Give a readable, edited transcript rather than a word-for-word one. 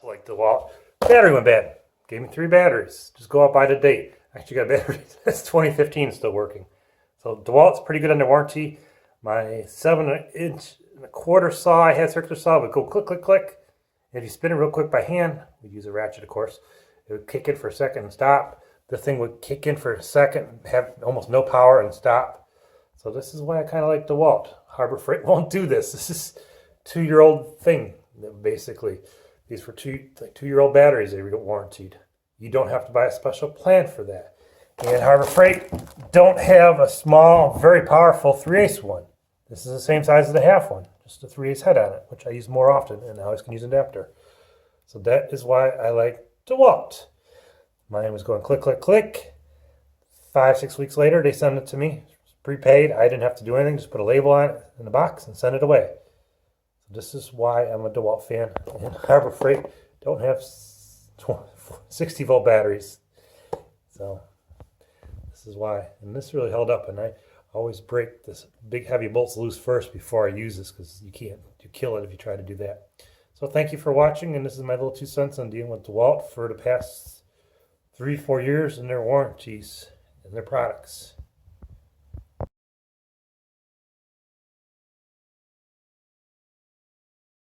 Like DeWalt. Battery went bad. Gave me 3 batteries. Just go out by the date. Actually got a battery that's 2015 still working. So DeWalt's pretty good under warranty. My 7.25" saw, I had circular saw, would go click, click, click. And if you spin it real quick by hand, we'd use a ratchet of course, it would kick in for a second and stop. The thing would kick in for a second, have almost no power and stop. So this is why I kind of like DeWalt. Harbor Freight won't do this. This is a 2-year-old thing, basically. These were 2-year-old batteries they were warranted. You don't have to buy a special plan for that. And Harbor Freight don't have a small, very powerful 3/8 one. This is the same size as the half one, just a 3/8 head on it, which I use more often, and I always can use an adapter. So that is why I like DeWalt. Mine was going click, click, click. 5-6 weeks later, they sent it to me. It's prepaid. I didn't have to do anything. Just put a label on it in the box and send it away. So this is why I'm a DeWalt fan. And Harbor Freight don't have 60-volt batteries. So this is why. And this really held up. And I always break this big heavy bolts loose first before I use this, because you kill it if you try to do that. So thank you for watching. And this is my little 2 cents on dealing with DeWalt for the past 3-4 years and their warranties and their products.